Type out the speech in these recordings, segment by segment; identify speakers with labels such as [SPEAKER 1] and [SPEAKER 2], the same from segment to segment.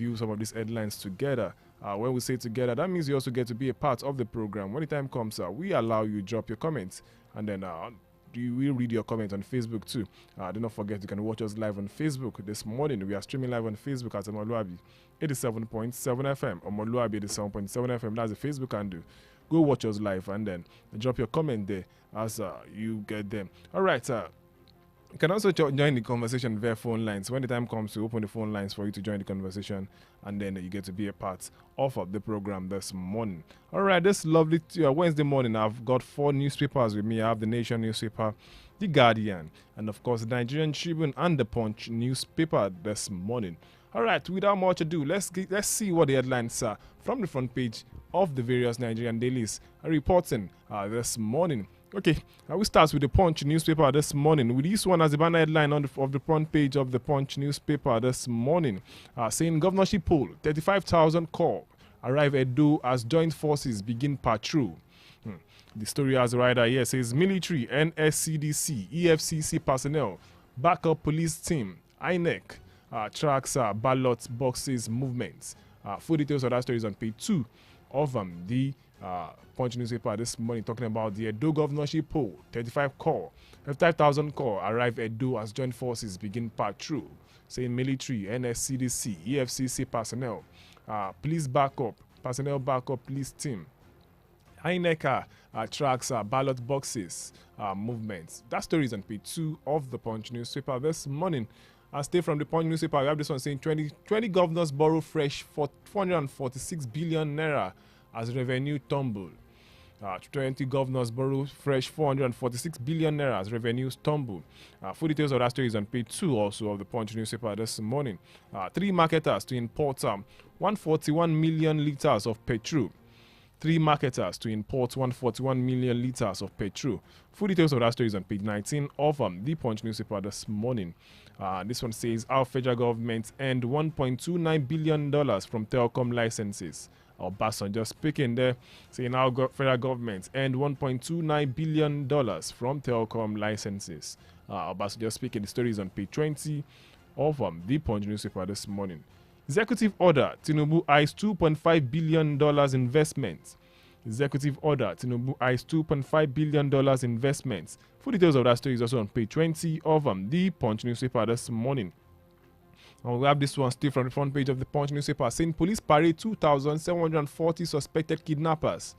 [SPEAKER 1] view some of these headlines together. When we say together, that means you also get to be a part of the program. When the time comes, we allow you drop your comments, and then you will read your comment on Facebook too. Do not forget you can watch us live on Facebook this morning. We are streaming live on Facebook at omoluwabi 87.7 FM. Omoluwabi 87.7 FM. That's the Facebook handle. Go watch us live and then drop your comment there as you get them. All right. You can also join the conversation via phone lines. When the time comes to open the phone lines for you to join the conversation, and then you get to be a part of the program this morning. All right, this lovely Wednesday morning, I've got 4 newspapers with me. I have the Nation newspaper, the Guardian, and of course the Nigerian Tribune and the Punch newspaper this morning. All right, without much ado, let's see what the headlines are from the front page of the various Nigerian dailies reporting this morning. Okay, I will start with the Punch newspaper this morning. With this one as the banner headline of the front page of the Punch newspaper this morning, saying governorship poll, 35,000 core arrive at Edo as joint forces begin patrol. The story as a writer here says military, NSCDC, EFCC personnel, backup police team, INEC tracks ballot boxes movements. Full details of that story is on page 2 of the Punch newspaper this morning, talking about the Edo governorship poll. 35,000 core arrive at Edo as joint forces begin patrol. Saying military, NSCDC, EFCC personnel, police backup, personnel backup police team, INEC tracks ballot boxes movements. That story is on page 2 of the Punch newspaper this morning. I stay from the Punch newspaper. We have this one saying 20 governors borrow fresh for 446 billion naira as revenue tumble. 20 governors borrow fresh 446 billion naira as revenues tumble. Full details of that story is on page 2 also of the Punch newspaper this morning. 3 marketers to import 141 million liters of petrol. 3 marketers to import 141 million liters of petrol. Full details of that story is on page 19 of the Punch newspaper this morning. This one says our federal government earned $1.29 billion from telecom licenses. Obasanjo speaking there, saying our federal government earned $1.29 billion from telecom licenses. Obasanjo speaking, the story is on page 20 of the Punch newspaper this morning. Executive order, Tinubu eyes $2.5 billion investments. Executive order, Tinubu eyes $2.5 billion investments. Full details of that story is also on page 20 of the Punch newspaper this morning. And we have this one still from the front page of the Punch newspaper saying police parade 2,740 suspected kidnappers.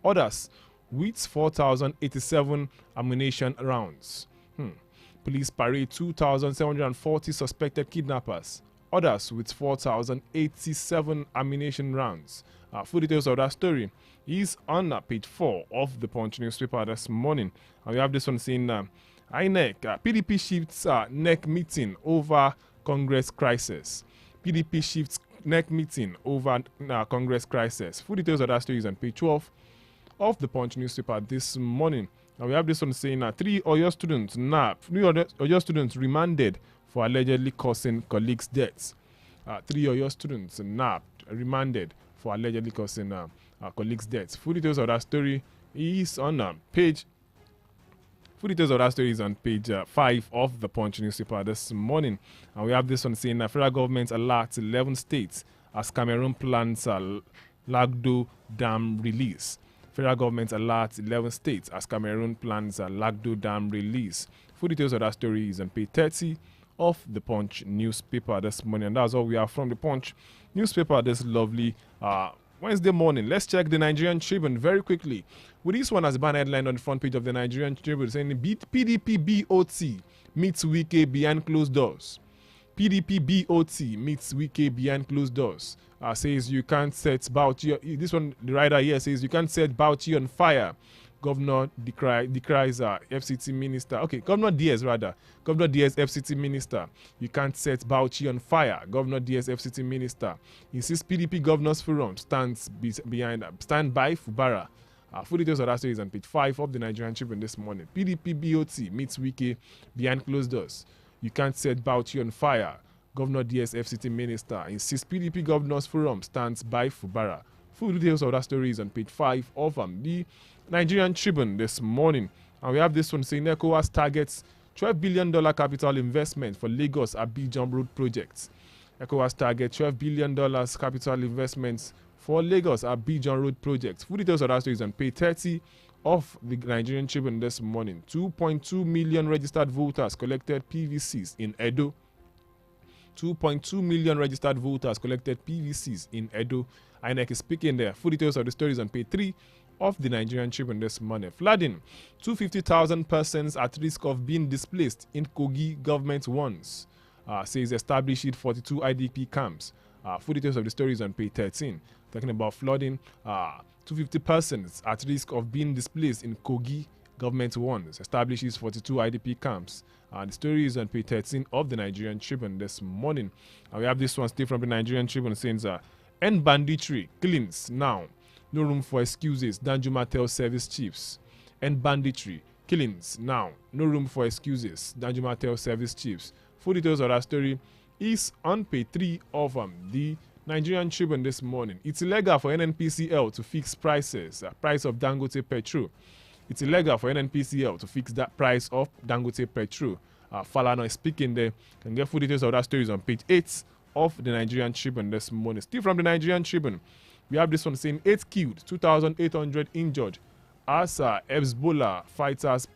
[SPEAKER 1] Others with 4,087 ammunition rounds. Police parade 2,740 suspected kidnappers. Others with 4,087 ammunition rounds. Full details of that story is on page 4 of the Punch newspaper this morning. And we have this one saying INEC, PDP shifts NEC meeting over Congress crisis. PDP shifts NEC meeting over Congress crisis. Full details of that story is on page 12 of the Punch newspaper this morning. And we have this one saying 3 Oyo students nabbed. 3 Oyo students remanded for allegedly causing colleagues' deaths. 3 Oyo students nabbed, remanded for allegedly causing colleagues' deaths. Full details of that story is on page. Full details of that story is on page 5 of the Punch newspaper this morning. And we have this one saying federal government alerts 11 states as Cameroon plans Lagdo Dam release. Federal government alerts 11 states as Cameroon plans Lagdo Dam release. Full details of that story is on page 30 of the Punch newspaper this morning. And that's all we have from the Punch newspaper this lovely Wednesday morning. Let's check the Nigerian Tribune very quickly. With this one as a banner headline on the front page of the Nigerian Tribune saying PDP BOT meets Wike behind closed doors. PDP BOT meets Wike behind closed doors. Says you can't set Bauchi. This one, the writer here says you can't set Bauchi on fire. Governor decries FCT minister. Okay, Governor Diaz rather. Governor Diaz FCT minister. You can't set Bauchi on fire. Governor Diaz FCT minister. Insists PDP Governors Forum stand by Fubara. Full details of that story is on page 5 of the Nigerian Tribune this morning. PDP BOT meets Wike behind closed doors. You can't set Bauchi on fire. Governor Diaz FCT minister insists PDP Governors Forum stands by Fubara. Full details of that story is on page 5 of the Nigerian Tribune this morning. And we have this one saying ECOWAS targets $12 billion capital investment for Lagos Abidjan road projects. ECOWAS target $12 billion capital investments for Lagos Abidjan Road project. Full details of that story is on page 30 of the Nigerian Tribune this morning. 2.2 million registered voters collected PVCs in Edo. 2.2 million registered voters collected PVCs in Edo. INEC is speaking there. Full details of the stories on page 3 of the Nigerian Tribune this morning. Flooding. 250,000 persons at risk of being displaced in Kogi government warns. Says established 42 IDP camps. Full details of the stories on page 13. Talking about flooding. 250 persons at risk of being displaced in Kogi government warns. Establishes 42 IDP camps. The story is on page 13 of the Nigerian Tribune this morning. We have this one still from the Nigerian Tribune saying, end banditry, killings now. No room for excuses, Danjuma tells service chiefs. End banditry, killings now. No room for excuses, Danjuma tells service chiefs. Full details of that story is on page 3 of the Nigerian Tribune this morning. It's illegal for NNPCL to fix prices, price of Dangote petrol. It's illegal for NNPCL to fix that price of Dangote petrol. Falana is speaking there. Can get full details of that story on page 8 of the Nigerian Tribune this morning. Still from the Nigerian Tribune, we have this one saying 8 killed, 2,800 injured as Hezbollah fighters'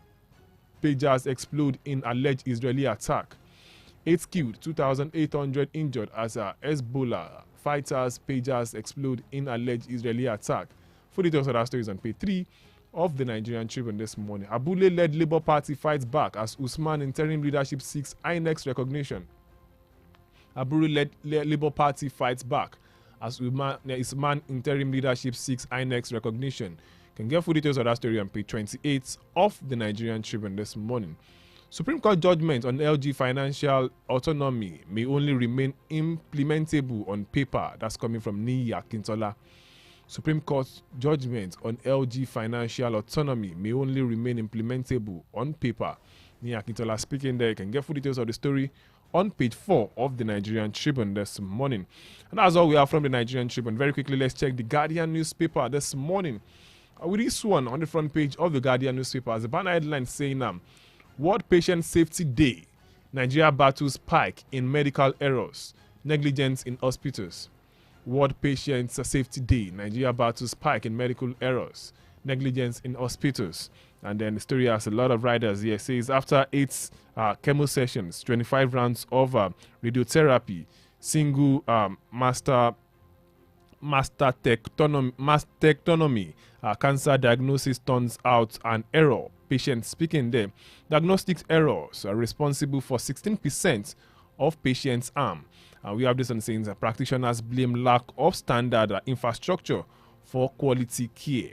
[SPEAKER 1] pagers explode in alleged Israeli attack. 8 killed, 2,800 injured as Hezbollah fighters' pagers explode in alleged Israeli attack. Full details of that story is on page 3 of the Nigerian Tribune this morning. Abule-led Labour Party fights back as Usman interim leadership seeks INEC's recognition. Abule-led Labour Party fights back as Usman interim leadership seeks INEC's recognition. Can get full details of that story on page 28 of the Nigerian Tribune this morning. Supreme Court judgment on LG financial autonomy may only remain implementable on paper. That's coming from Niyi Akintola. Supreme Court judgment on LG financial autonomy may only remain implementable on paper. Niyi Akintola speaking there. You can get full details of the story on page 4 of the Nigerian Tribune this morning. And that's all we have from the Nigerian Tribune. Very quickly, let's check the Guardian newspaper this morning. With this one on the front page of the Guardian newspaper, as a banner headline saying, World Patient Safety Day, Nigeria battles spike in medical errors, negligence in hospitals. World Patient Safety Day, Nigeria battles spike in medical errors, negligence in hospitals. And then the story has a lot of riders here. It says after 8 chemo sessions, 25 rounds of radiotherapy, single mastectomy, cancer diagnosis turns out an error. Patients speaking there. Diagnostic errors are responsible for 16% of patients' harm. We have this on saying that practitioners blame lack of standard infrastructure for quality care.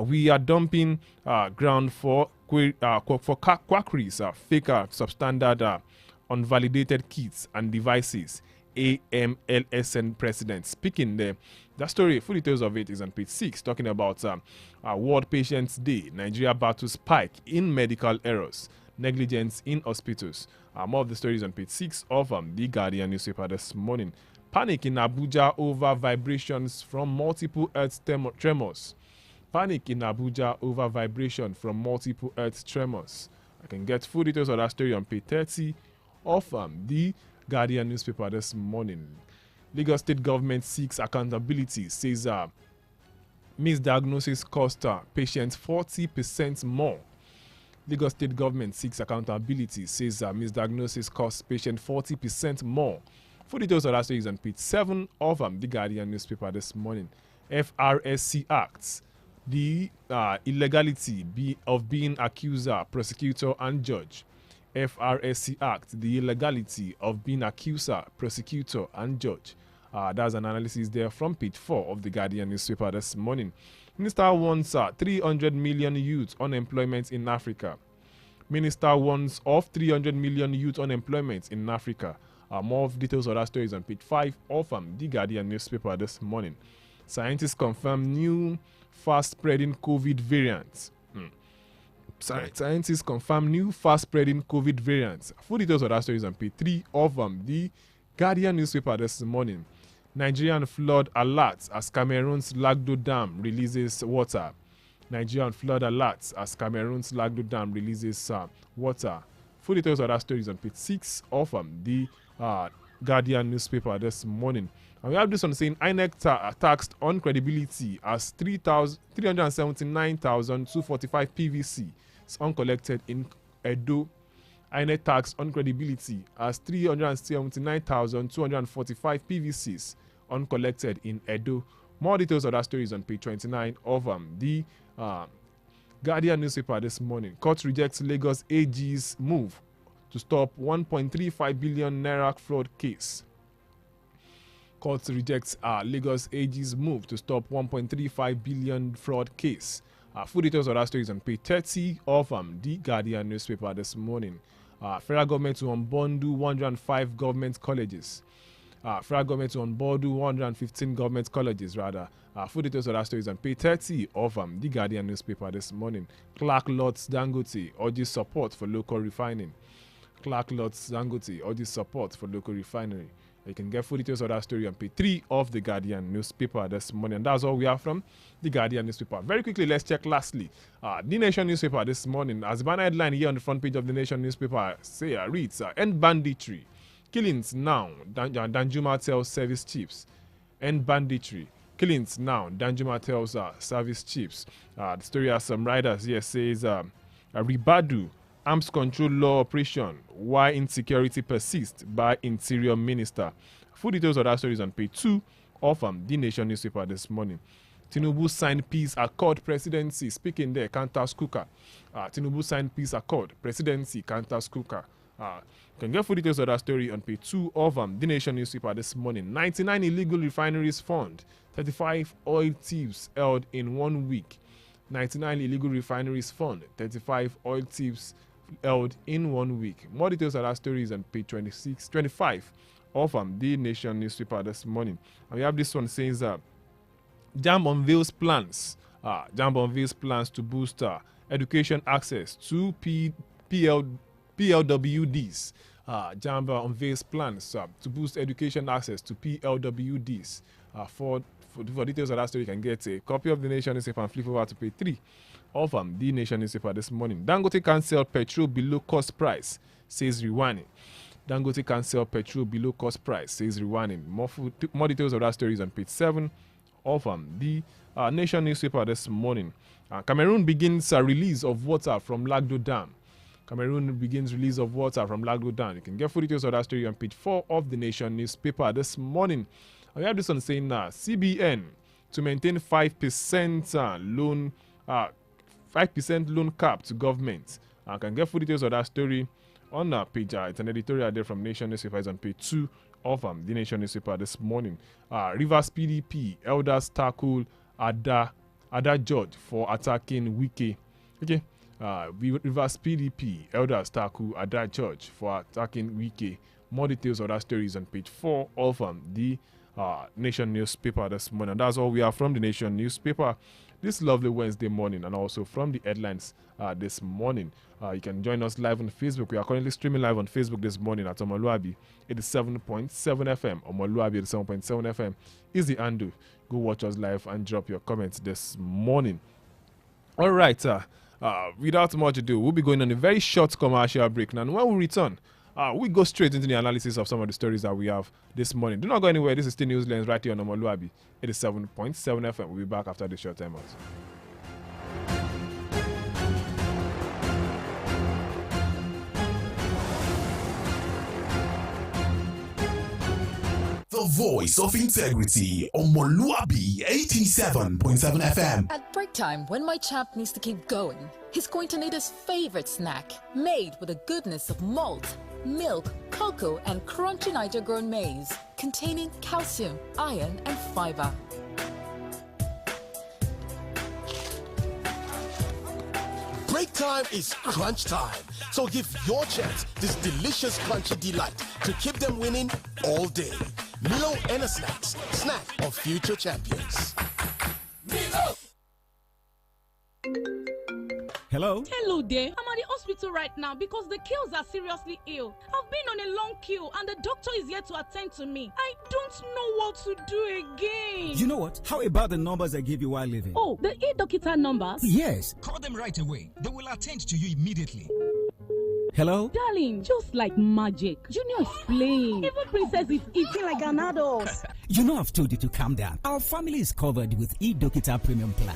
[SPEAKER 1] We are dumping ground for quackeries, fake substandard, unvalidated kits and devices. AMLSN president speaking there. That story, full details of it is on page 6, talking about World Patients Day, Nigeria battles spike in medical errors, negligence in hospitals. More of the stories on page 6 of the Guardian newspaper this morning. Panic in Abuja over vibrations from multiple earth tremors. Panic in Abuja over vibration from multiple earth tremors. I can get full details of that story on page 30 of the Guardian newspaper this morning. Lagos State government seeks accountability, says misdiagnosis cost patients 40% more. Lagos State government seeks accountability, says misdiagnosis costs patients 40% more. Full details of that story is on page 7 of the Guardian newspaper this morning. FRSC acts the illegality of being accuser, prosecutor, and judge. FRSC Act, the illegality of being accuser, prosecutor, and judge. That's an analysis there from page 4 of the Guardian newspaper this morning. Minister wants 300 million youth unemployment in Africa. Minister warns of 300 million youth unemployment in Africa. More of details of that story is on page 5 of the Guardian newspaper this morning. Scientists confirm new fast-spreading COVID variants. Scientists confirm new fast-spreading COVID variants. Full details of that story is on page 3 of the Guardian newspaper this morning. Nigerian flood alerts as Cameroon's Lagdo Dam releases water. Nigerian flood alerts as Cameroon's Lagdo Dam releases water. Full details of that story is on page 6 of the Guardian newspaper this morning. And we have this one saying INEC taxed on credibility as 379,245 PVC is uncollected in Edo. INEC tax on credibility as 379,245 PVCs uncollected in Edo. More details of that story is on page 29 of the Guardian newspaper this morning. Court rejects Lagos AG's move to stop 1.35 billion naira fraud case. Court rejects Lagos AG's move to stop 1.35 billion fraud case. Full details of that story is on page 30 of the Guardian newspaper this morning. Federal government to unbundle 105 government colleges. Federal government to unbundle 115 government colleges, rather. Full details of that story is on page 30 of the Guardian newspaper this morning. Clark Lotz Dangote urges support for local refining. Clark Lotz Dangote urges support for local refinery. You can get full details of that story on page 3 of the Guardian newspaper this morning. And that's all we have from the Guardian newspaper. Very quickly, let's check lastly. The Nation newspaper this morning, as a banner headline here on the front page of the Nation newspaper, reads, End banditry. Killings now, Danjuma tells service chiefs. End banditry. Killings now, Danjuma tells service chiefs. The story has some riders here, says, Ribadu, arms control law operation, why insecurity persists by Interior Minister. Full details of that story is on page 2 of the Nation newspaper this morning. Tinubu signed peace accord presidency. Speaking there, Kantas Kuka. Tinubu signed peace accord presidency, Kantas Kuka. You can get full details of that story on page 2 of the Nation newspaper this morning. 99 illegal refineries found, 35 oil thieves held in 1 week. 99 illegal refineries found, 35 oil thieves held in 1 week. More details of that story is on page 25 of the Nation newspaper this morning. And we have this one saying JAMB unveils plans. JAMB unveils plans to boost education access to PLWDs. JAMB unveils plans to boost education access to PLWDs. For details of that story, you can get a copy of the Nation newspaper and flip over to page 3 of the Nation newspaper this morning. Dangote can sell petrol below cost price, says Rewani. Dangote can sell petrol below cost price, says Rewani. More details of that story is on page 7 of the Nation newspaper this morning. Cameroon begins a release of water from Lagdo Dam. Cameroon begins release of water from Lagdo Dam. You can get full details of that story on page 4 of the Nation newspaper this morning. We have this one saying CBN to maintain 5% loan 5% loan cap to government. I can get full details of that story on that page. It's an editorial there from Nation newspaper. It's on page 2 of the Nation newspaper this morning. Rivers PDP elders tackle Ada George for attacking Wike. Okay. Rivers PDP elders tackle Ada George for attacking Wike. More details of that story is on page 4 of the Nation newspaper this morning. And that's all we have from the Nation newspaper this lovely Wednesday morning, and also from the headlines this morning. You can join us live on Facebook. We are currently streaming live on Facebook this morning at Omoluwabi 87.7 FM. Omoluwabi 87.7 FM is the handle. Go watch us live and drop your comments this morning. All right, without much ado, we'll be going on a very short commercial break. Now, when we return, we go straight into the analysis of some of the stories that we have this morning. Do not go anywhere. This is still News Lens right here on Omoluwabi 87.7 FM. We'll be back after this short time out.
[SPEAKER 2] The voice of integrity, Omoluwabi 87.7 FM.
[SPEAKER 3] At break time, when my champ needs to keep going, he's going to need his favorite snack, made with the goodness of malt, milk, cocoa, and crunchy Niger-grown maize, containing calcium, iron, and fiber.
[SPEAKER 2] Break time is crunch time. So give your chance this delicious crunchy delight to keep them winning all day. Milo and a snacks, snack of future champions. Milo!
[SPEAKER 4] Hello?
[SPEAKER 5] Hello there. I'm at the hospital right now because the kills are seriously ill. I've been on a long queue and the doctor is here to attend to me. I don't know what to do again.
[SPEAKER 4] You know what? How about the numbers I gave you while leaving?
[SPEAKER 5] Oh, the e-doctor numbers?
[SPEAKER 4] Yes.
[SPEAKER 6] Call them right away. They will attend to you immediately.
[SPEAKER 4] Hello?
[SPEAKER 5] Darling, just like magic. Junior is playing. Even Princess is eating like an adult.
[SPEAKER 4] You know I've told you to calm down. Our family is covered with eDokita Premium Plan.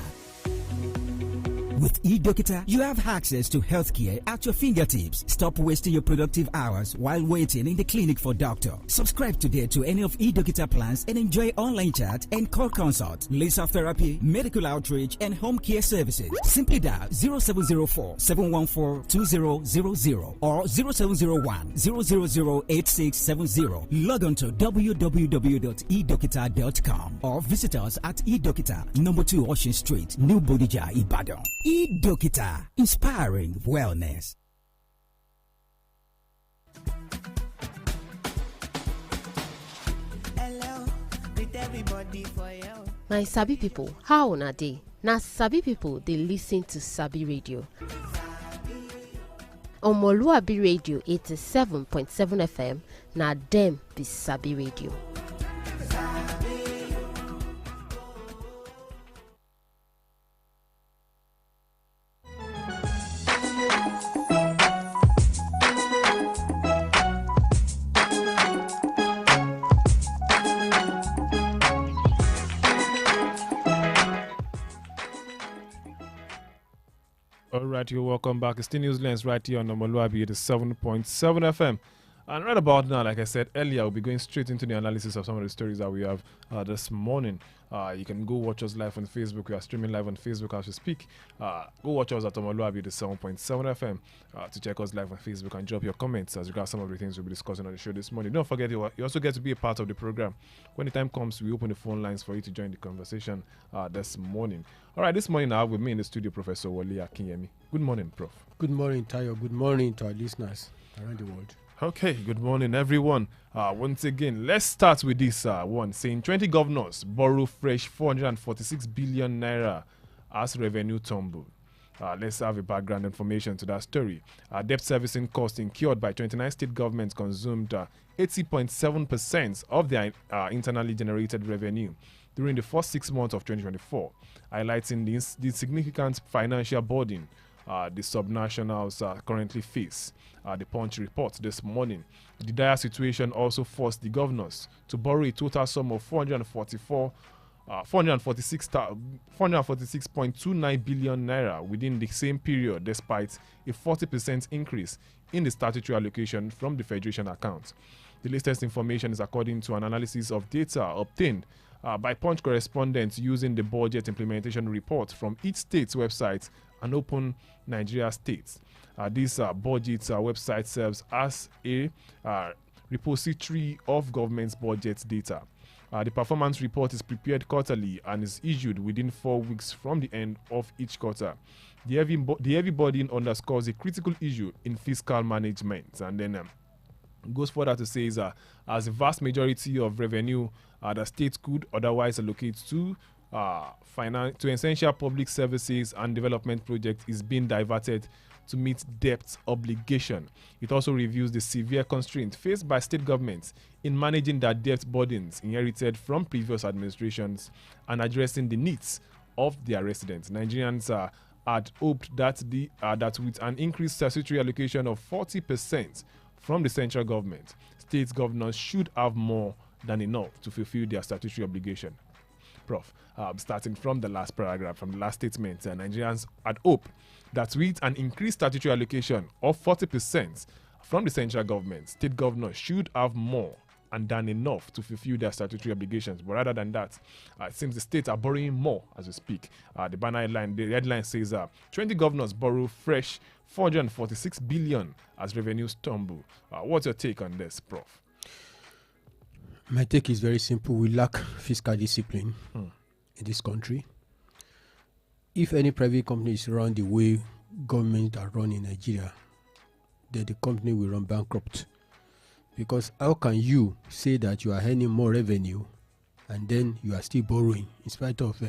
[SPEAKER 4] With eDokita, you have access to healthcare at your fingertips. Stop wasting your productive hours while waiting in the clinic for doctor. Subscribe today to any of eDokita plans and enjoy online chat and call consult, laser therapy, medical outreach, and home care services. Simply dial 0704-714-2000 or 0701 0008670. Log on to www.edokita.com or visit us at eDokita, number 2 Ocean Street, New Bodija, Ibadan. eDokita, inspiring wellness.
[SPEAKER 6] Hello, with everybody for you.
[SPEAKER 7] My Sabi people, how una dey? Na Sabi people dey listen to Sabi Radio. Omoluwabi Radio 87.7 FM, na dem be Sabi Radio.
[SPEAKER 1] Alright, you're welcome back. It's the News Lens right here on omoluwabi 87.7 FM. And right about now, like I said earlier, we'll be going straight into the analysis of some of the stories that we have this morning. You can go watch us live on Facebook. We are streaming live on Facebook as we speak. Go watch us at omoluwabi 7.7 FM to check us live on Facebook and drop your comments as regards some of the things we'll be discussing on the show this morning. Don't forget, you also get to be a part of the program. When the time comes, we open the phone lines for you to join the conversation this morning. All right, this morning I have with me in the studio Professor Wole Akinyemi. Good morning, Prof.
[SPEAKER 8] Good morning, Tayo. Good morning to our listeners around the world.
[SPEAKER 1] Okay, good morning, everyone. Once again, let's start with this one saying 20 governors borrow fresh 446 billion naira as revenue tumble. Let's have a background information to that story. Debt servicing costs incurred by 29 state governments consumed 80.7% of their internally generated revenue during the first 6 months of 2024, highlighting the significant financial burden the subnationals currently face. The Punch report this morning. The dire situation also forced the governors to borrow a total sum of 446.29 billion naira within the same period, despite a 40% increase in the statutory allocation from the Federation account. The latest information is according to an analysis of data obtained by Punch correspondents using the budget implementation report from each state's website and Open Nigeria States. This budget website serves as a repository of government's budget data. The performance report is prepared quarterly and is issued within 4 weeks from the end of each quarter. The heavy burden underscores a critical issue in fiscal management, and then goes further to say is as the vast majority of revenue the state could otherwise allocate to essential public services and development projects is being diverted to meet debt obligation. It also reviews the severe constraints faced by state governments in managing their debt burdens inherited from previous administrations and addressing the needs of their residents. Nigerians had hoped that that with an increased statutory allocation of 40% from the central government, state governors should have more than enough to fulfill their statutory obligation. Prof, starting from the last paragraph, from the last statement, Nigerians had hope that with an increased statutory allocation of 40% from the central government, state governors should have more and than enough to fulfill their statutory obligations. But rather than that, it seems the states are borrowing more as we speak. The banner headline, the headline says 20 governors borrow fresh 446 billion as revenues tumble. What's your take on this, Prof?
[SPEAKER 8] My take is very simple. We lack fiscal discipline in this country. If any private company is run the way government are run in Nigeria, then the company will run bankrupt. Because how can you say that you are earning more revenue and then you are still borrowing in spite of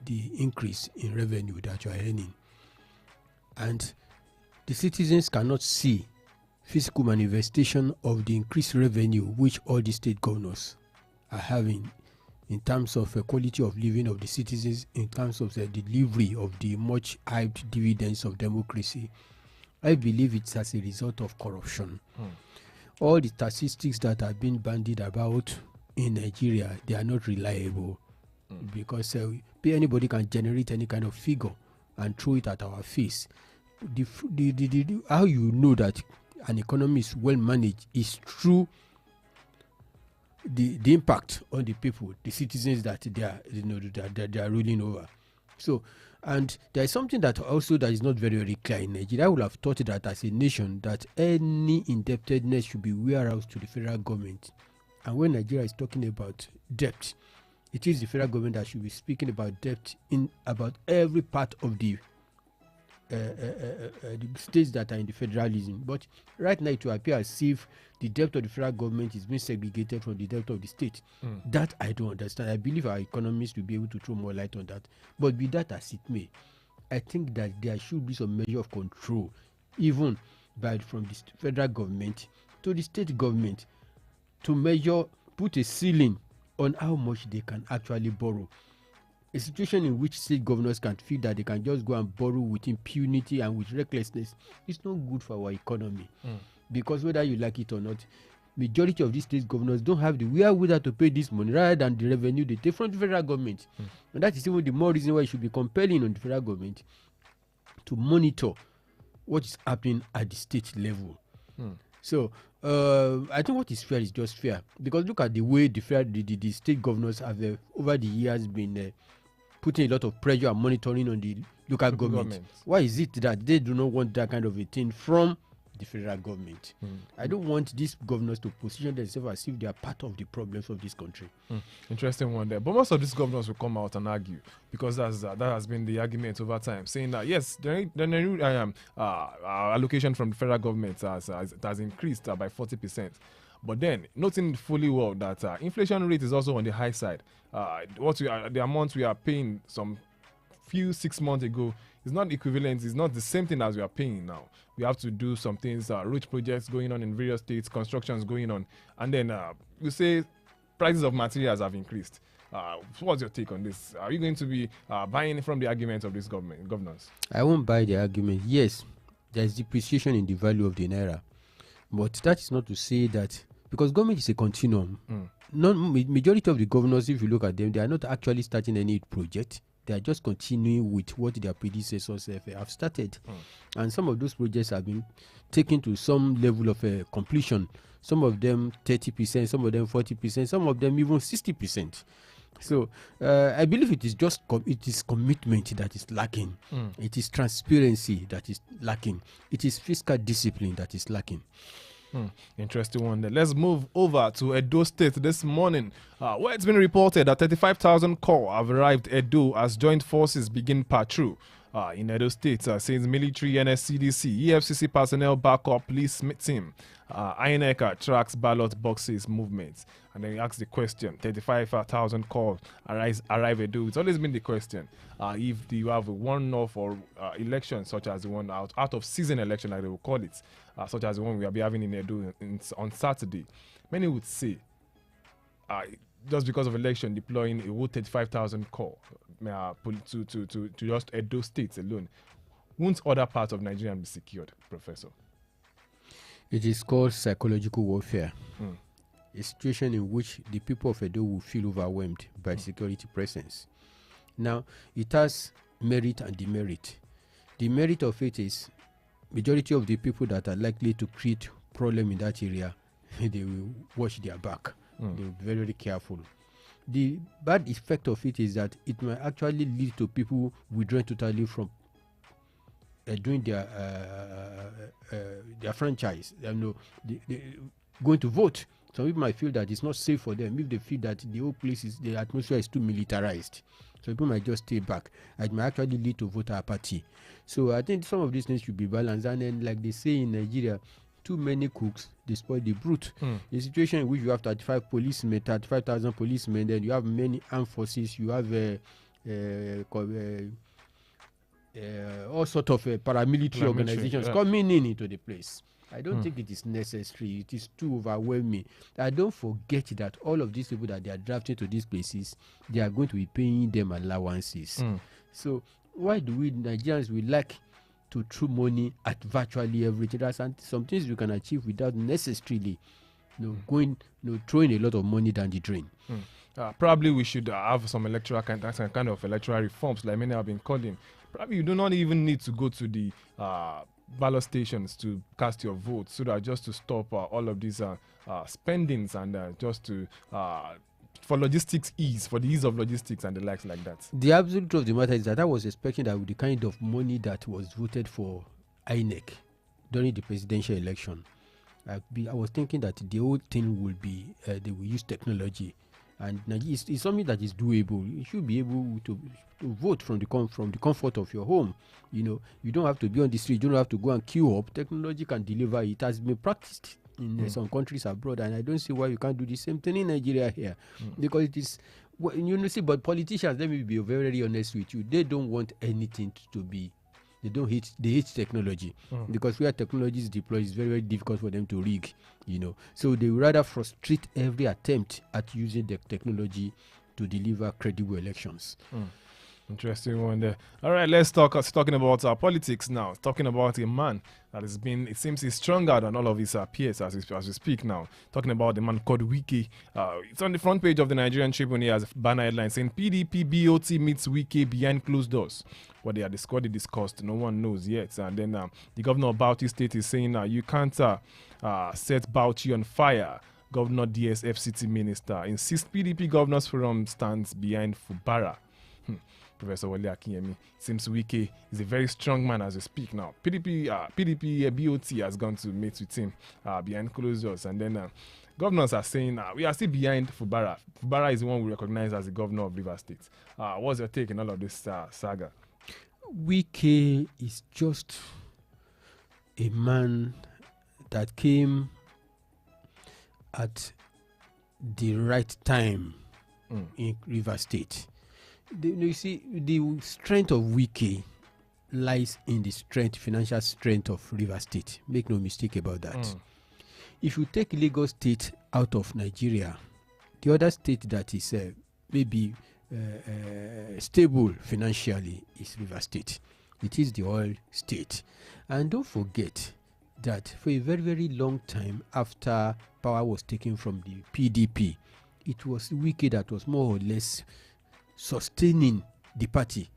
[SPEAKER 8] the increase in revenue that you are earning? And the citizens cannot see physical manifestation of the increased revenue which all the state governors are having in terms of quality of living of the citizens, in terms of the delivery of the much hyped dividends of democracy, I believe it's as a result of corruption. All the statistics that have been bandied about in Nigeria, they are not reliable because anybody can generate any kind of figure and throw it at our face. How you know that an economy is well managed is through the impact on the people, the citizens that they are ruling over. So, and there is something that is not very, very clear in Nigeria. I would have thought that as a nation, that any indebtedness should be warehoused to the federal government. And when Nigeria is talking about debt, it is the federal government that should be speaking about debt in about every part of the states that are in the federalism. But right now it will appear as if the debt of the federal government is being segregated from the debt of the state. That I don't understand. I believe our economists will be able to throw more light on that. But be that as it may, I think that there should be some measure of control, even from the federal government to the state government, to put a ceiling on how much they can actually borrow. A situation in which state governors can feel that they can just go and borrow with impunity and with recklessness is not good for our economy. Because whether you like it or not, majority of these state governors don't have the wherewithal to pay this money rather than the revenue they take from the federal government. And that is even the more reason why it should be compelling on the federal government to monitor what is happening at the state level. So I think what is fair is just fair, because look at the way the state governors have over the years been putting a lot of pressure and monitoring on the local government. Why is it that they do not want that kind of a thing from the federal government? I don't want these governors to position themselves as if they are part of the problems of this country.
[SPEAKER 1] Interesting one there. But most of these governors will come out and argue, because that has been the argument over time, saying that yes, the allocation from the federal government has increased by 40%. But then, noting fully well that inflation rate is also on the high side. The amount we are paying some 6 months ago is not equivalent, it's not the same thing as we are paying now. We have to do some things, road projects going on in various states, constructions going on, and then you say prices of materials have increased. What's your take on this? Are you going to be buying from the arguments of these governors?
[SPEAKER 8] I won't buy the argument. Yes, there is depreciation in the value of the naira, but that is not to say that, because government is a continuum. Majority of the governors, if you look at them, they are not actually starting any project. They are just continuing with what their predecessors have started. And some of those projects have been taken to some level of completion. Some of them 30%, some of them 40%, some of them even 60%. So I believe it is just it is commitment that is lacking. It is transparency that is lacking. It is fiscal discipline that is lacking.
[SPEAKER 1] Interesting one there. Let's move over to Edo State this morning, where it's been reported that 35,000 corps have arrived Edo as joint forces begin patrol in Edo State, since military, NSCDC, EFCC personnel backup police team. INEC tracks ballot boxes movements. And then you ask the question, 35,000 corps arrive Edo. It's always been the question, if you have a one-off or election such as the one out of season election, like they will call it, such as the one we will be having in Edo on Saturday. Many would say, just because of election, deploying a whole 35,000 corps to just Edo State alone, won't other parts of Nigeria be secured, Professor?
[SPEAKER 8] It is called psychological warfare. A situation in which the people of Edo will feel overwhelmed by security presence. Now, it has merit and demerit. The merit of it is majority of the people that are likely to create problem in that area, they will watch their back. They will be very, very careful. The bad effect of it is that it might actually lead to people withdrawing totally from doing their franchise. Going to vote. Some people might feel that it's not safe for them if they feel that the whole place the atmosphere is too militarized. So people might just stay back. It might actually lead to voter apathy. So I think some of these things should be balanced. And then, like they say in Nigeria, too many cooks, they spoil the broth. A situation in which you have 35,000 policemen, then you have many armed forces, you have all sort of paramilitary organizations coming into the place. I don't think it is necessary. It is too overwhelming. I don't forget that all of these people that they are drafting to these places, they are going to be paying them allowances. So why do we Nigerians, we like to throw money at virtually everything. There are some things we can achieve without necessarily throwing a lot of money down the drain.
[SPEAKER 1] Probably we should have some kind of electoral reforms, like many have been calling. Probably you do not even need to go to the ballot stations to cast your vote, so that just to stop all of these spendings and just to for the ease of logistics and the likes like that.
[SPEAKER 8] The absolute truth of the matter is that I was expecting that with the kind of money that was voted for INEC during the presidential election, I was thinking that the whole thing will be they will use technology, and it's something that is doable. You should be able to vote from the comfort of your home. You don't have to be on the street. You don't have to go and queue up. Technology can deliver. It has been practiced in some countries abroad, and I don't see why you can't do the same thing in Nigeria here, because it is. See, but politicians, let me be very, very honest with you. They don't want anything to be. They hate technology, because where technology is deployed, it's very, very difficult for them to rig. So they would rather frustrate every attempt at using the technology to deliver credible elections.
[SPEAKER 1] Interesting one there. All right, let's talking about politics now. Talking about a man that has been, it seems he's stronger than all of his peers as we speak now. Talking about the man called Wike. It's on the front page of the Nigerian Tribune. He has a banner headline saying PDP BOT meets Wike behind closed doors. What they discussed, no one knows yet. And then the governor of Bauchi State is saying you can't set Bauchi on fire. Governor DS FCT minister insists PDP Governors Forum stands behind Fubara. Professor Wale Akinyemi seems Wike is a very strong man as we speak now. PDP BOT has gone to meet with him behind closed doors, and then governors are saying we are still behind Fubara. Fubara is the one we recognize as the governor of Rivers State. What's your take on all of this saga?
[SPEAKER 8] Wike is just a man that came at the right time in Rivers State. You see, the strength of Wike lies in the financial strength of Rivers State. Make no mistake about that. If you take Lagos State out of Nigeria, the other state that is maybe stable financially is Rivers State. It is the oil state. And don't forget that for a very, very long time after power was taken from the PDP, it was Wike that was more or less sustaining the party,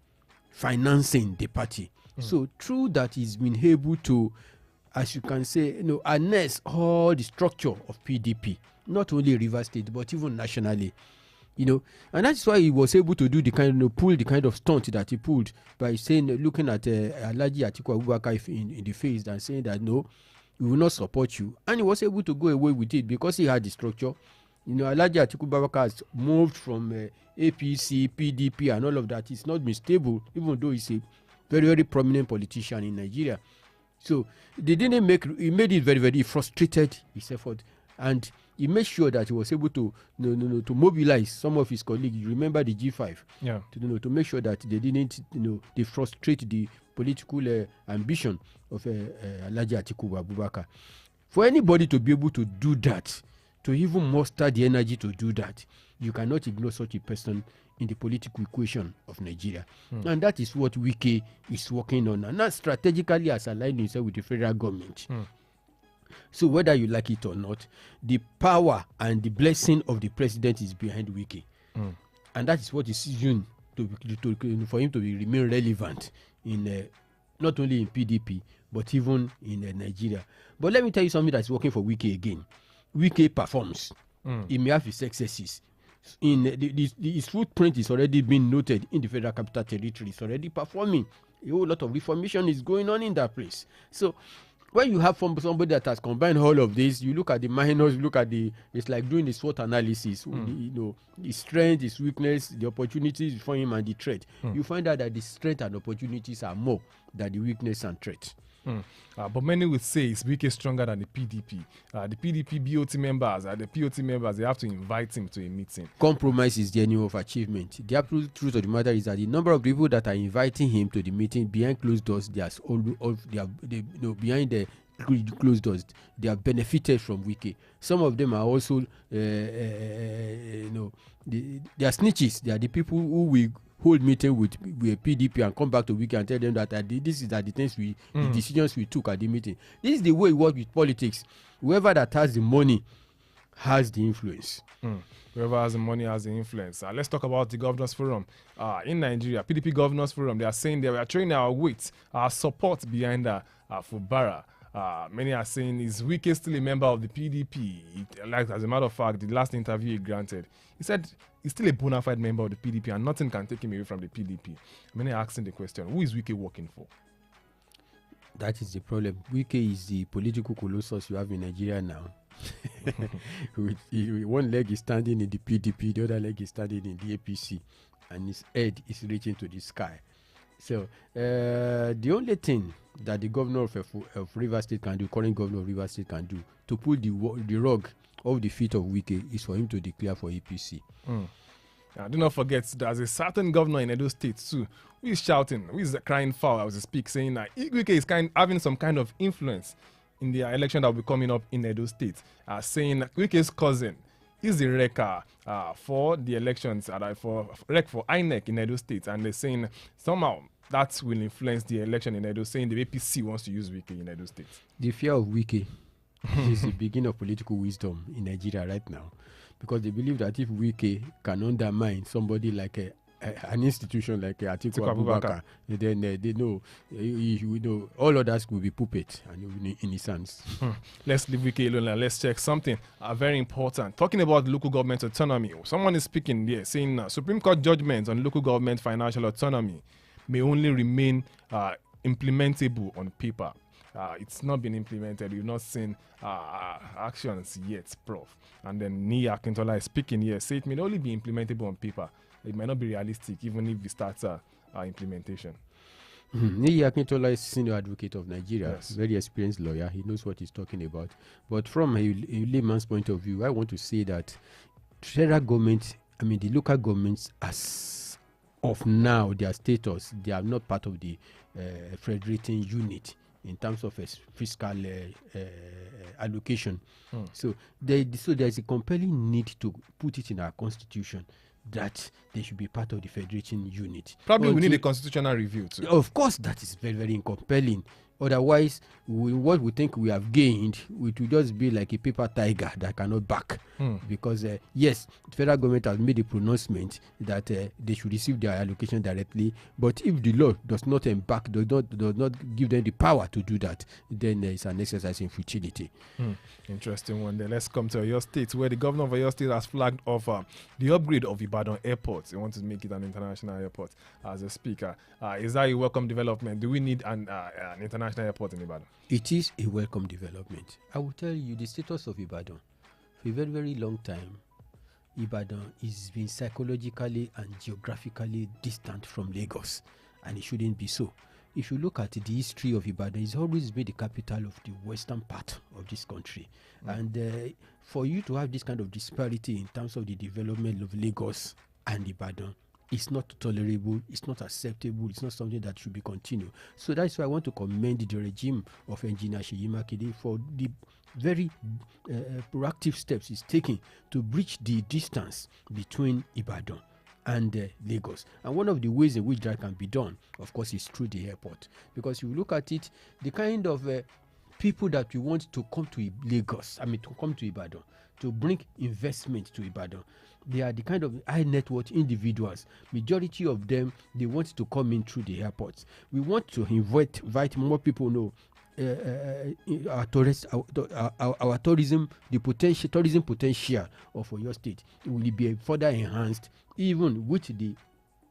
[SPEAKER 8] financing the party. So through that, he's been able to, as you can say, harness all the structure of PDP, not only Rivers State but even nationally. And that's why he was able to do the kind of pull the kind of stunt that he pulled by saying, looking at Alhaji Atiku Abubakar in the face and saying that no, we will not support you, and he was able to go away with it because he had the structure. Alhaji Atiku Abubakar has moved from APC, PDP, and all of that. It's not been stable, even though he's a very, very prominent politician in Nigeria. So he made it very, very frustrated his effort, and he made sure that he was able to to mobilize some of his colleagues. You remember the G5, to make sure that they didn't they frustrate the political ambition of Alhaji Atiku Abubakar. For anybody to be able to do that, to even muster the energy to do that, you cannot ignore such a person in the political equation of Nigeria. And that is what Wike is working on, and not strategically has aligned himself with the federal government. So whether you like it or not, the power and the blessing of the president is behind Wike. And that is what is used for him to remain relevant in not only in PDP but even in Nigeria. But let me tell you something that's working for Wike again. Wike performs. He may have his successes. His footprint is already being noted in the Federal Capital Territory. It's already performing. A whole lot of reformation is going on in that place. So when you have somebody that has combined all of this, you look at the minors, you look at it's like doing the SWOT analysis. His strength, his weakness, the opportunities for him, and the threat. You find out that the strength and opportunities are more than the weakness and threat.
[SPEAKER 1] But many would say it's Wike stronger than the PDP. The PDP BOT members, the POT members, they have to invite him to a meeting.
[SPEAKER 8] Compromise is the enemy of achievement. The absolute truth of the matter is that the number of people that are inviting him to the meeting behind closed doors, behind the closed doors, they have benefited from Wike. Some of them are also, they are snitches. They are the people who will hold meeting with PDP and come back to Wike and tell them that this is the things the decisions we took at the meeting. This is the way it works with politics. Whoever that has the money has the influence.
[SPEAKER 1] Whoever has the money has the influence. Let's talk about the Governors Forum. In Nigeria, PDP Governors Forum, they are saying they are throwing our weight, our support behind Fubara. Many are saying, is Wike still a member of the PDP? As a matter of fact, the last interview he granted, he said he's still a bona fide member of the PDP and nothing can take him away from the PDP. Many are asking the question, who is Wike working for?
[SPEAKER 8] That is the problem. Wike is the political colossus you have in Nigeria now. One leg is standing in the PDP, the other leg is standing in the APC, and his head is reaching to the sky. So the only thing that the governor of Rivers State can do, current governor of Rivers State can do, to pull the rug off the feet of Wike is for him to declare for APC.
[SPEAKER 1] Do not forget, there's a certain governor in Edo State too who is shouting, who is crying foul as we speak, saying that Wike is having some kind of influence in the election that will be coming up in Edo State, saying Wike's cousin is the wrecker for the elections, for INEC in Edo State, and they're saying somehow that will influence the election in Edo, saying the APC wants to use Wike in Edo State.
[SPEAKER 8] The fear of Wike is the beginning of political wisdom in Nigeria right now, because they believe that if Wike can undermine somebody like an institution like Atiku Abubakar, then they know all others will be puppets and in his hands.
[SPEAKER 1] Let's leave Wike alone and let's check something very important. Talking about local government autonomy, someone is speaking there saying Supreme Court judgments on local government financial autonomy may only remain implementable on paper. It's not been implemented. We've not seen actions yet, Prof. And then Nia Akintola is speaking here, say it may only be implementable on paper. It might not be realistic even if we start implementation.
[SPEAKER 8] Nia Akintola is senior advocate of Nigeria,
[SPEAKER 1] Yes.
[SPEAKER 8] Very experienced lawyer. He knows what he's talking about. But from a layman's point of view, I want to say that federal government, the local governments, as of now, their status, they are not part of the federating unit in terms of fiscal allocation. So there's a compelling need to put it in our constitution that they should be part of the federating unit.
[SPEAKER 1] Probably we need a constitutional review too.
[SPEAKER 8] Of course, that is very, very compelling. Otherwise, what we think we have gained, it will just be like a paper tiger that cannot back. Because, yes, the federal government has made a pronouncement that they should receive their allocation directly. But if the law does not embark, does not give them the power to do that, then it's an exercise in futility.
[SPEAKER 1] Interesting one there. Let's come to Oyo State, where the governor of Oyo State has flagged off the upgrade of Ibadan Airport. They want to make it an international airport as a speaker. Is that a welcome development? Do we need an international airport in Ibadan?
[SPEAKER 8] It is a welcome development. I will tell you the status of Ibadan. For a very, very long time, Ibadan is been psychologically and geographically distant from Lagos, and it shouldn't be so. If you look at the history of Ibadan, it's always been the capital of the western part of this country. And for you to have this kind of disparity in terms of the development of Lagos and Ibadan, it's not tolerable, it's not acceptable, it's not something that should be continued. So that's why I want to commend the regime of Engineer Seyi Makinde for the very proactive steps he's taking to bridge the distance between Ibadan and Lagos. And one of the ways in which that can be done, of course, is through the airport. Because if you look at it, the kind of people that we want to come to Lagos, to come to Ibadan, to bring investment to Ibadan, they are the kind of high net worth individuals. Majority of them, they want to come in through the airports. We want to invite more people. Our tourism, the tourism potential of Oyo State will be further enhanced, even with the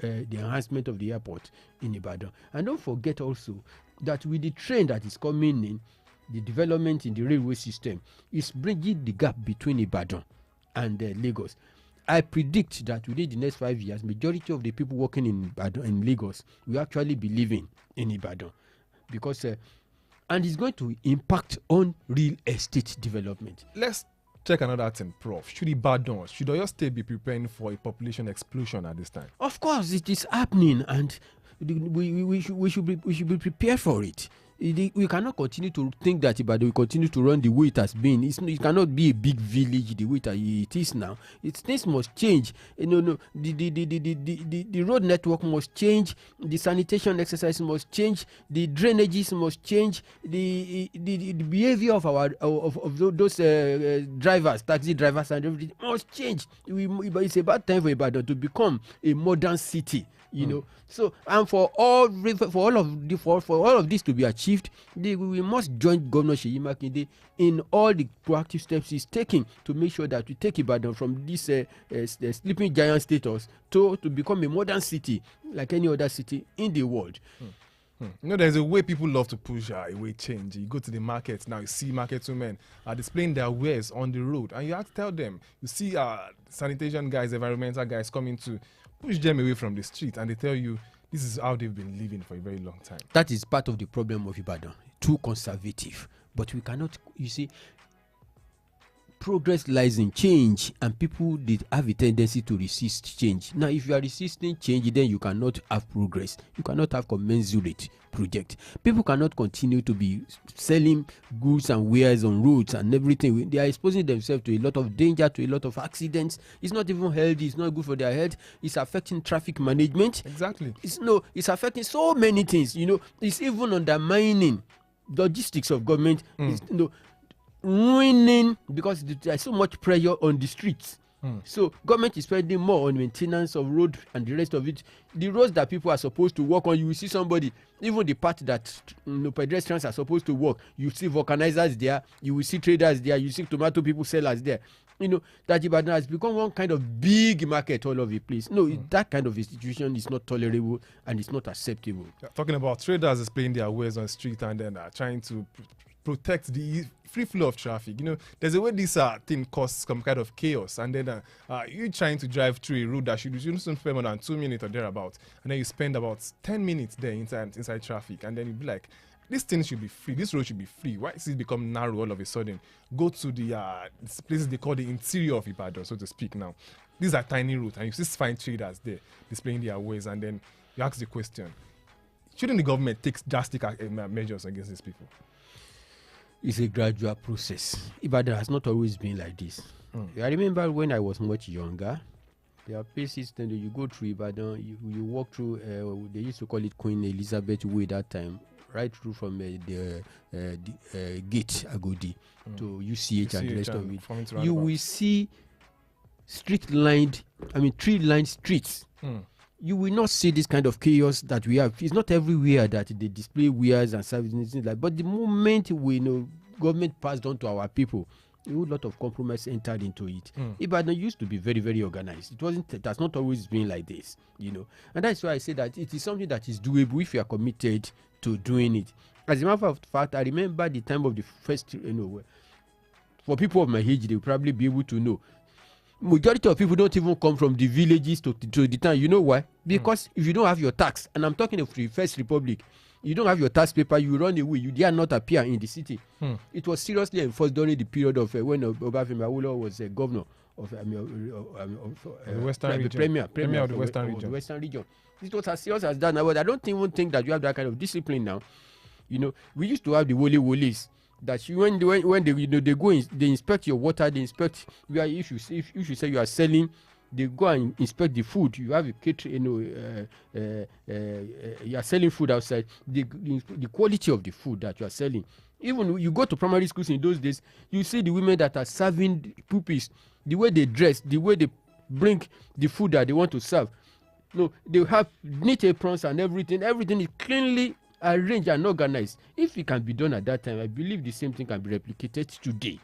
[SPEAKER 8] enhancement of the airport in Ibadan. And don't forget also that with the train that is coming in, the development in the railway system is bridging the gap between Ibadan and Lagos. I predict that within the next 5 years, majority of the people working in Ibadan, in Lagos, will actually be living in Ibadan, because and it's going to impact on real estate development.
[SPEAKER 1] Let's check another thing, Prof. Should Oyo State be preparing for a population explosion at this time?
[SPEAKER 8] Of course, it is happening, and we should be prepared for it. We cannot continue to think that Ibadan will continue to run the way it has been. It cannot be a big village the way it is now. Things must change. The road network must change. The sanitation exercise must change. The drainages must change. The behavior of those drivers, taxi drivers, and everything must change. It's about time for Ibadan to become a modern city. So and for all of this to be achieved, we must join Governor Seyi Makinde in all the proactive steps he's taking to make sure that we take Ibadan from this sleeping giant status to become a modern city like any other city in the world.
[SPEAKER 1] There's a way people love to push away change. You go to the market now, you see market women are displaying their wares on the road, and you have to tell them. You see sanitation guys, environmental guys coming to push them away from the street, and they tell you this is how they've been living for a very long time.
[SPEAKER 8] That is part of the problem of Ibadan. Too conservative. But we cannot, progress lies in change, and people did have a tendency to resist change. Now, if you are resisting change, then you cannot have progress. You cannot have commensurate project. People cannot continue to be selling goods and wares on roads and everything. They are exposing themselves to a lot of danger, to a lot of accidents. It's not even healthy. It's not good for their health. It's affecting traffic management.
[SPEAKER 1] Exactly.
[SPEAKER 8] It's affecting so many things. It's even undermining logistics of government. Ruining, because there's so much pressure on the streets. So government is spending more on maintenance of road and the rest of it. The roads that people are supposed to work on, you will see somebody, even the part that pedestrians are supposed to work, you see vulcanizers there, you will see traders there, you see tomato people sellers there. That Ibadan has become one kind of big market all over the place. That kind of institution is not tolerable and it's not acceptable.
[SPEAKER 1] Talking about traders displaying their wares on the street and then trying to protect the free flow of traffic. There's a way this thing causes some kind of chaos, and then you're trying to drive through a road that you shouldn't spend more than 2 minutes or thereabout, and then you spend about 10 minutes there inside traffic, and then you'd be like, this thing should be free, this road should be free. Why does it become narrow all of a sudden? Go to the places they call the interior of Ibadan, so to speak now. These are tiny roads, and you just find traders there displaying their wares, and then you ask the question, shouldn't the government take drastic measures against these people?
[SPEAKER 8] It's a gradual process. Ibadan has not always been like this. I remember when I was much younger, there are places that you go through Ibadan, you walk through, they used to call it Queen Elizabeth Way that time, right through from the gate Agodi to UCH and the rest of it. You will see tree-lined streets. You will not see this kind of chaos that we have. It's not everywhere that they display wares and services like that. But the moment government passed on to our people, a whole lot of compromise entered into it. Ibadan used to be very, very organized. It has not always been like this, And that's why I say that it is something that is doable if you are committed to doing it. As a matter of fact, I remember the time of the first, for people of my age, they will probably be able to know. Majority of people don't even come from the villages to the town. You know why? Because if you don't have your tax, and I'm talking of the First Republic, you don't have your tax paper, you run away, you dare not appear in the city. It was seriously enforced during the period of when Obafemi Awolowo was a governor of
[SPEAKER 1] the Western region.
[SPEAKER 8] Premier of the Western region. It was as serious as that now, but I don't even think that you have that kind of discipline now. We used to have the Wolis. That when they go they inspect your water, they inspect if you say you are selling, they go and inspect the food. You have a catering, you are selling food outside. The quality of the food that you are selling. Even you go to primary schools in those days, you see the women that are serving pupils, the way they dress, the way they bring the food that they want to serve. They have neat aprons and everything. Everything is cleanly arranged and organized. If it can be done at that time, I believe the same thing can be replicated today.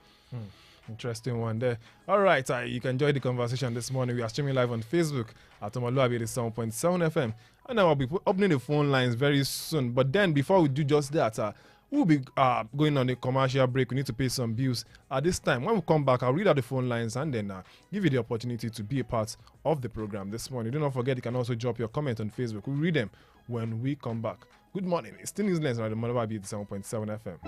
[SPEAKER 1] Interesting one there. All right, you can enjoy the conversation this morning. We are streaming live on Facebook at omoluwabi 7.7 FM, and I'll be opening the phone lines very soon. But then, before we do just that, we'll be going on a commercial break. We need to pay some bills at this time. When we come back, I'll read out the phone lines and then give you the opportunity to be a part of the program this morning. Do not forget, you can also drop your comment on Facebook. We'll read them when we come back. Good morning. It's still Newslands on the omoluwabi 7.7 FM.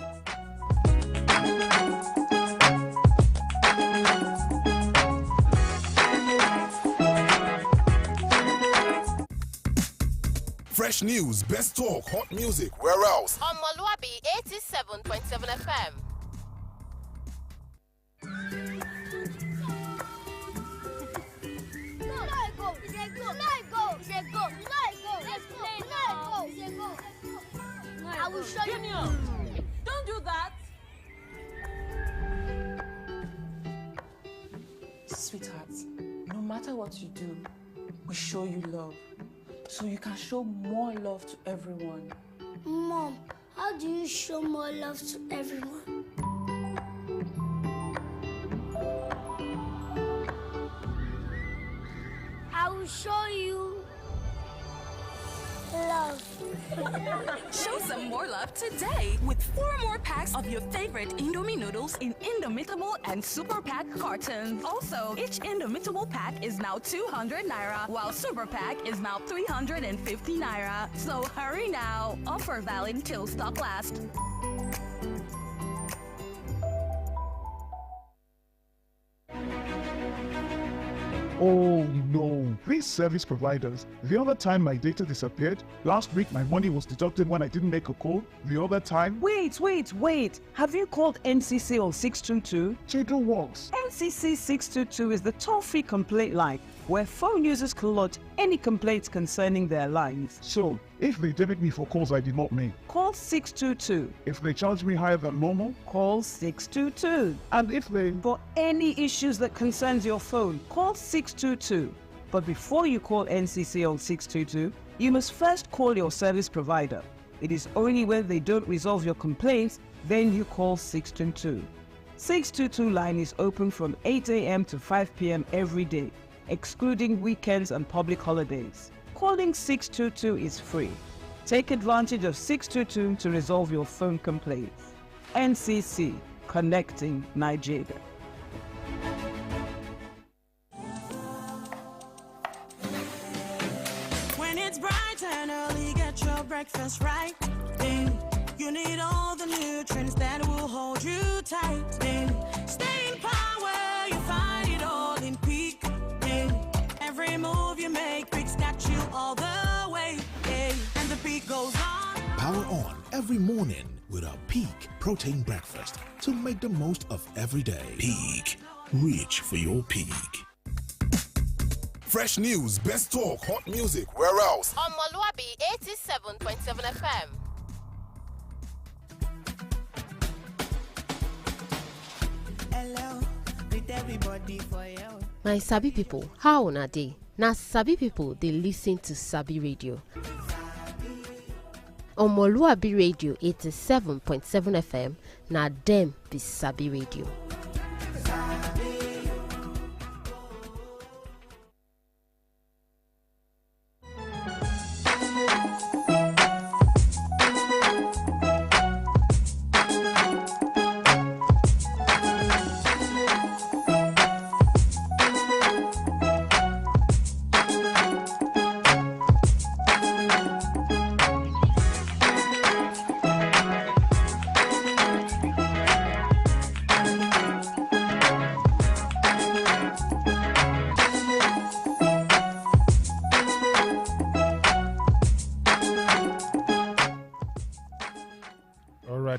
[SPEAKER 2] Fresh news, best talk, hot music. Where else?
[SPEAKER 7] Omoluwabi 87.7 FM.
[SPEAKER 9] I will show you. Junior, don't do that.
[SPEAKER 10] Sweetheart, no matter what you do, we show you love. So you can show more love to everyone.
[SPEAKER 9] Mom, how do you show more love to everyone? I will show you love.
[SPEAKER 11] Show some more love today with 4 more packs of your favorite Indomie noodles in Indomitable and Super Pack cartons. Also, each Indomitable pack is now 200 naira, while Super Pack is now 350 naira. So hurry now. Offer valid till stock lasts.
[SPEAKER 12] Oh no, these service providers. The other time my data disappeared, last week my money was deducted when I didn't make a call, the other time...
[SPEAKER 13] Wait. Have you called NCC on 622?
[SPEAKER 12] Chidro works.
[SPEAKER 13] NCC 622 is the toll-free complaint line where phone users can lodge any complaints concerning their lines.
[SPEAKER 12] So, if they debit me for calls I did not make,
[SPEAKER 13] call 622.
[SPEAKER 12] If they charge me higher than normal,
[SPEAKER 13] call 622.
[SPEAKER 12] And if they...
[SPEAKER 13] For any issues that concerns your phone, call 622. But before you call NCC on 622, you must first call your service provider. It is only when they don't resolve your complaints, then you call 622. 622 line is open from 8 a.m. to 5 p.m. every day, excluding weekends and public holidays. Calling 622 is free. Take advantage of 622 to resolve your phone complaints. NCC, connecting Nigeria.
[SPEAKER 6] When it's bright and early, get your breakfast right. You need all the nutrients that will hold you tight. Stay in power, you find it all in Peak. Every move you make, Peak's got you all the way. And the Peak goes on.
[SPEAKER 2] Power on every morning with our Peak protein breakfast to make the most of every day. Peak, reach for your peak. Fresh news, best talk, hot music. Where else?
[SPEAKER 7] Omoluwabi 87.7 FM.
[SPEAKER 6] Hello, with everybody for you.
[SPEAKER 7] My Sabi people, how una dey? Na Sabi people dey listen to Sabi Radio. Omoluwabi Radio 87.7 FM, na dem be Sabi Radio.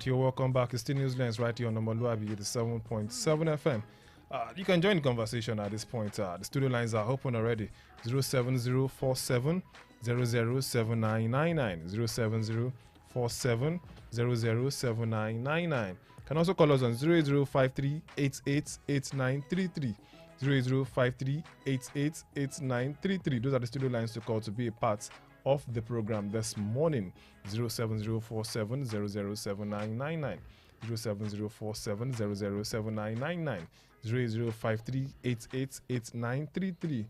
[SPEAKER 1] You're welcome back. It's still Newslands right here on omoluwabi 87.7 FM. You can join the conversation at this point. The studio lines are open already. 07047 007999 07047 007999. Can also call us on 0053 888933 0053 888933. Those are the studio lines to call to be a part of the program this morning. 07047 007999 07047 007999 0053 888933.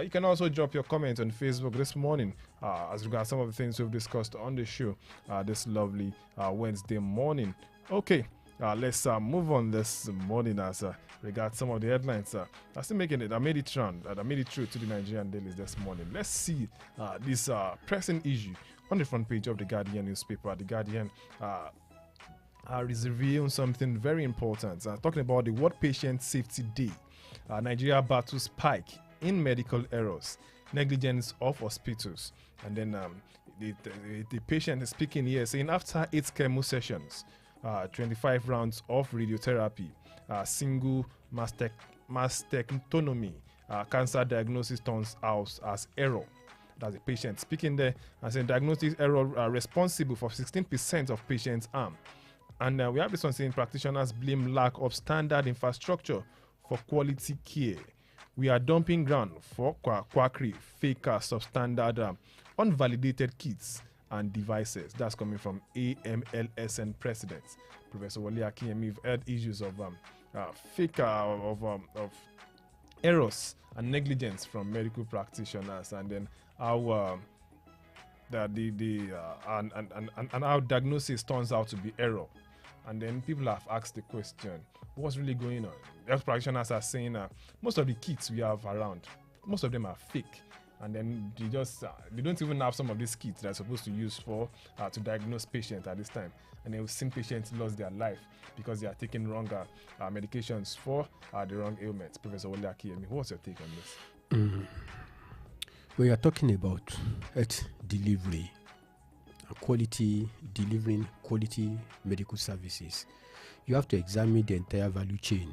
[SPEAKER 1] You can also drop your comment on Facebook this morning as regards some of the things we've discussed on the show this lovely Wednesday morning. Okay, let's move on this morning as regards some of the headlines. I still making it. I made it through to the Nigerian dailies this morning. Let's see this pressing issue on the front page of the Guardian newspaper. The Guardian is revealing something very important. Talking about the World Patient Safety Day. Nigeria battles spike in medical errors, negligence of hospitals, and then The patient is speaking here, saying after 8 chemo sessions, 25 rounds of radiotherapy, single mastectomy, cancer diagnosis turns out as error. That's the patient speaking there and saying diagnosis error are responsible for 16% of patients' harm. And we have this one saying practitioners blame lack of standard infrastructure for quality care. We are dumping ground for quackery, fake substandard, unvalidated kits and devices. That's coming from AMLSN President Professor Wale Akinyemi. We've heard issues of fake of errors and negligence from medical practitioners, and then how and how diagnosis turns out to be error. And then people have asked the question, what's really going on? Health practitioners are saying most of the kits we have around, most of them are fake. And then they don't even have some of these kits they're supposed to use for to diagnose patients at this time. And then we've seen patients lost their life because they are taking wrong medications for the wrong ailments. Professor Wale Akinyemi, what's your take on this?
[SPEAKER 8] We are talking about health delivery, delivering quality medical services. You have to examine the entire value chain.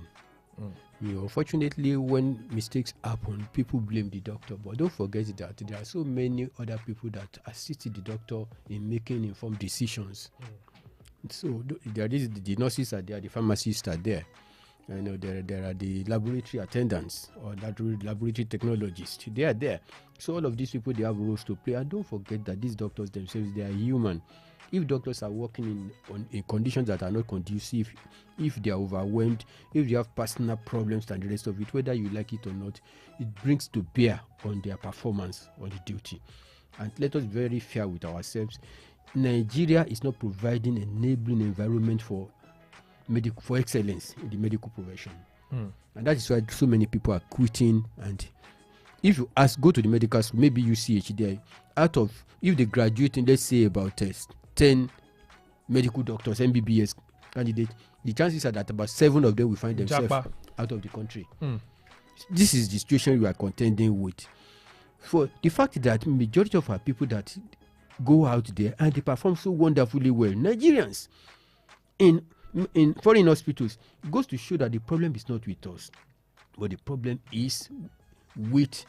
[SPEAKER 8] Unfortunately, when mistakes happen, people blame the doctor. But don't forget that there are so many other people that assist the doctor in making informed decisions. So there is the nurses are there, the pharmacists are there. There are the laboratory attendants or laboratory technologists. They are there. So all of these people, they have roles to play. And don't forget that these doctors themselves, they are human. If doctors are working in conditions that are not conducive, if they are overwhelmed, if they have personal problems and the rest of it, whether you like it or not, it brings to bear on their performance on the duty. And let us be very fair with ourselves. Nigeria is not providing an enabling environment for excellence in the medical profession. And that is why so many people are quitting. And if you go to the medical school, maybe UCH there, if they graduate in, let's say about 10 medical doctors, MBBS candidates, the chances are that about 7 of them will find themselves out of the country. This is the situation we are contending with. For the fact that majority of our people that go out there and they perform so wonderfully well, Nigerians in foreign hospitals, it goes to show that the problem is not with us, but the problem is with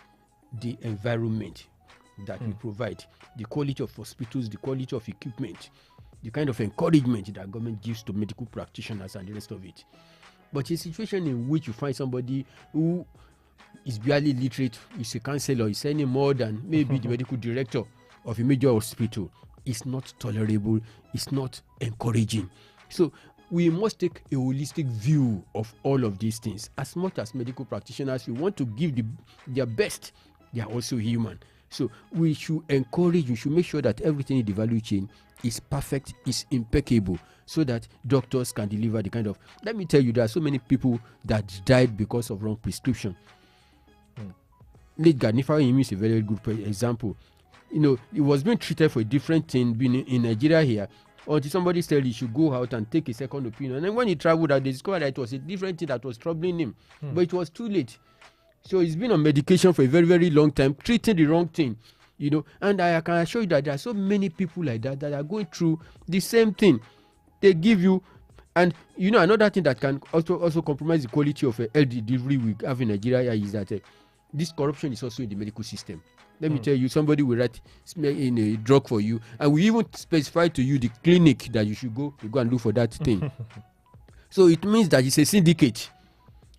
[SPEAKER 8] the environment that we provide, the quality of hospitals, the quality of equipment, the kind of encouragement that government gives to medical practitioners and the rest of it. But a situation in which you find somebody who is barely literate, is a counselor, is any more than maybe the medical director of a major hospital, is not tolerable, is not encouraging. So we must take a holistic view of all of these things. As much as medical practitioners, we want to give their best, they are also human. So we should encourage, we should make sure that everything in the value chain is perfect, is impeccable, so that doctors can deliver the kind of... Let me tell you, there are so many people that died because of wrong prescription. Late Garnifa is a very good example. It was being treated for a different thing being in Nigeria here, until somebody said he should go out and take a second opinion. And then when he traveled out, they discovered that it was a different thing that was troubling him. But it was too late. So he's been on medication for a very, very long time, treating the wrong thing, And I can assure you that there are so many people like that are going through the same thing. They give you, and another thing that can also compromise the quality of health delivery we have in Nigeria is that this corruption is also in the medical system. Let me tell you, somebody will write in a drug for you, and we even specify to you the clinic that you should go and look for that thing. So it means that it's a syndicate.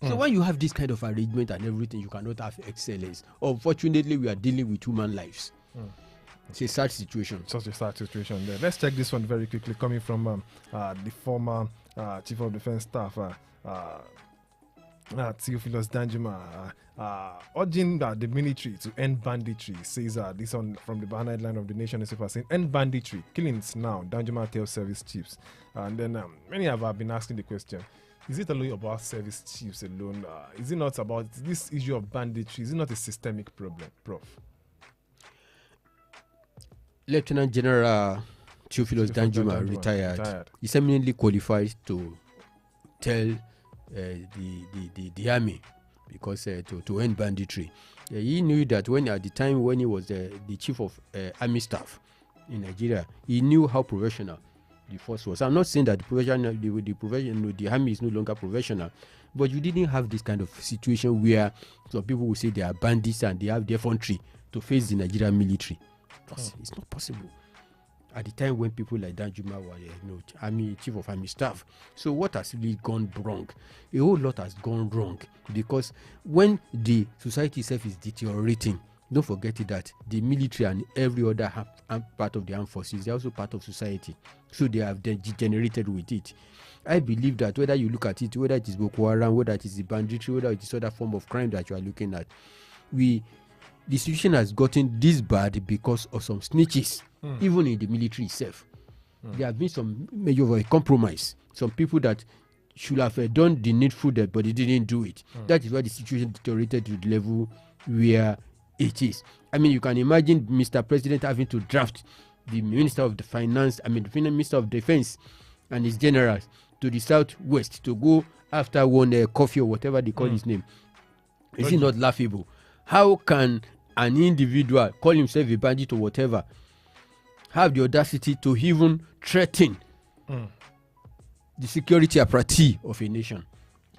[SPEAKER 8] So when you have this kind of arrangement and everything, you cannot have excellence. Unfortunately, we are dealing with human lives. It's a sad situation.
[SPEAKER 1] Such a sad situation there. Let's check this one very quickly, coming from the former Chief of Defense Staff, Theophilus Danjuma, urging the military to end banditry. Says this one from the banner headline of the Nation newspaper, saying end banditry, killings now. Danjuma tells service chiefs. And then many have been asking the question, is it only about service chiefs alone? Is it not about this issue of banditry? Is it not a systemic problem, Prof?
[SPEAKER 8] Lieutenant General Theophilus Danjuma retired. He's eminently qualified to tell the army, because to end banditry. He knew that at the time when he was the chief of army staff, in Nigeria, he knew how professional the force was. I'm not saying that the army is no longer professional, but you didn't have this kind of situation where some people will say they are bandits and they have the infantry to face the Nigerian military. It's not possible. At the time when people like Danjuma were army chief of army staff. So what has really gone wrong? A whole lot has gone wrong, because when the society itself is deteriorating, don't forget that the military and every other part of the armed forces, they're also part of society. So they have degenerated with it. I believe that whether you look at it, whether it is Boko Haram, whether it is the banditry, whether it is other form of crime that you are looking at, the situation has gotten this bad because of some snitches, even in the military itself. There have been some major compromise. Some people that should have done the needful, but they didn't do it. That is why the situation deteriorated to the level where it is. I mean, you can imagine Mr. President having to draft the Minister of the Finance, the Minister of Defense and his generals to the southwest to go after one coffee or whatever they call his name. Is it not laughable? How can an individual call himself a bandit or whatever have the audacity to even threaten the security apparatus of a nation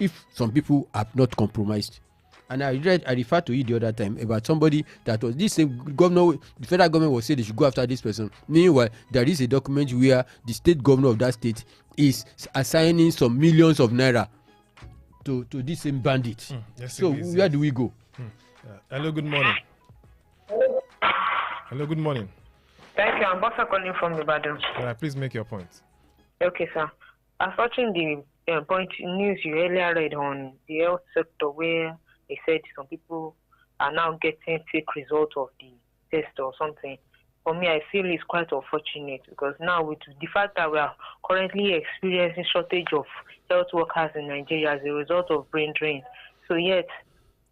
[SPEAKER 8] if some people are not compromised? And I referred to it the other time about somebody that was this same governor. The federal government was saying they should go after this person. Meanwhile, there is a document where the state governor of that state is assigning some millions of naira to this same bandit.
[SPEAKER 1] Yes,
[SPEAKER 8] so where do we go?
[SPEAKER 1] Hello, good morning. Hello, good morning.
[SPEAKER 14] Thank you. I'm Bossa calling from the Badon.
[SPEAKER 1] Please make your point.
[SPEAKER 14] Okay, sir. I was watching the point news you earlier read on the health sector where they said some people are now getting fake results of the test or something. For me, I feel it's quite unfortunate because now with the fact that we are currently experiencing shortage of health workers in Nigeria as a result of brain drain. So yet,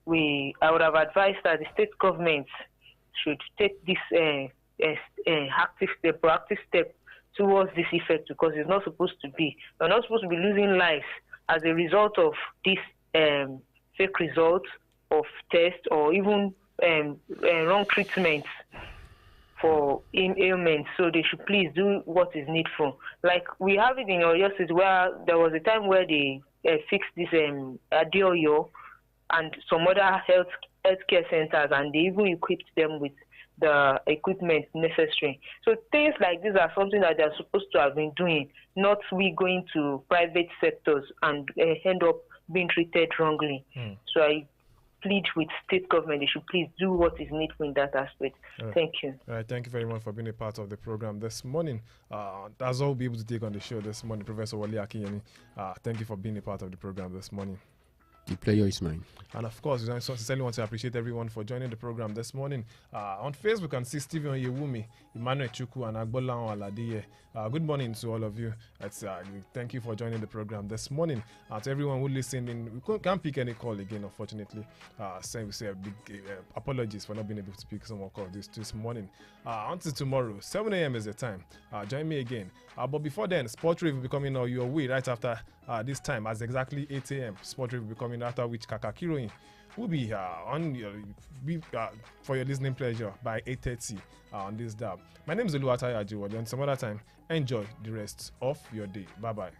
[SPEAKER 14] I would have advised that the state government should take this proactive step towards this effect, because it's not supposed to be. We're not supposed to be losing lives as a result of this fake results of tests or even wrong treatments for ailments. So they should please do what is needful. Like we have it in Oyo State where there was a time where they fixed this Adeoyo and some other healthcare centers, and they even equipped them with the equipment necessary. So things like this are something that they're supposed to have been doing, not we going to private sectors and end up being treated wrongly. So I plead with state government, they should please do what is needful in that aspect. Thank you.
[SPEAKER 1] All right, thank you very much for being a part of the program this morning. That's all we'll be able to take on the show this morning, Professor Wale Akinyemi. Thank you for being a part of the program this morning.
[SPEAKER 8] The pleasure is mine.
[SPEAKER 1] And of course, I sincerely want to appreciate everyone for joining the program this morning. On Facebook, you can see Stephen Yewumi, Emmanuel Chukwu, and Agbola Oladiye. Good morning to all of you. Thank you for joining the program this morning. To everyone who listened in, we can't pick any call again, unfortunately. We say a big apologies for not being able to pick some more calls this morning. Until tomorrow, 7 a.m. is the time. Join me again. But before then, Sport Rave will be coming your way right after this time, as exactly 8 a.m. Sport Rave will be coming after which Kakakiroin will be for your listening pleasure by 8:30 on this dab. My name is Oluwatayo Ajiwale. And some other time, enjoy the rest of your day. Bye-bye.